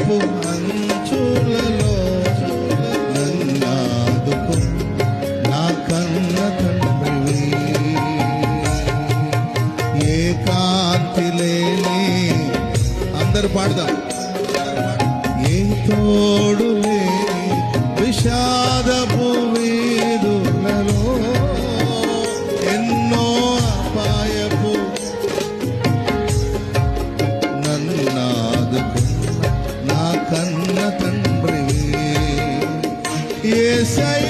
అపాయపు అంచులలో నన్నాదుకు నా కన్న తండ్రివి. ఏ కాంతి లేని అందరు పాడదాం. ఏ తోడు లేని విషాదపు వీధులలో ఎన్నో అపాయపు నన్నాదుకున్న నా కన్న తండ్రివి. యేసయ్యా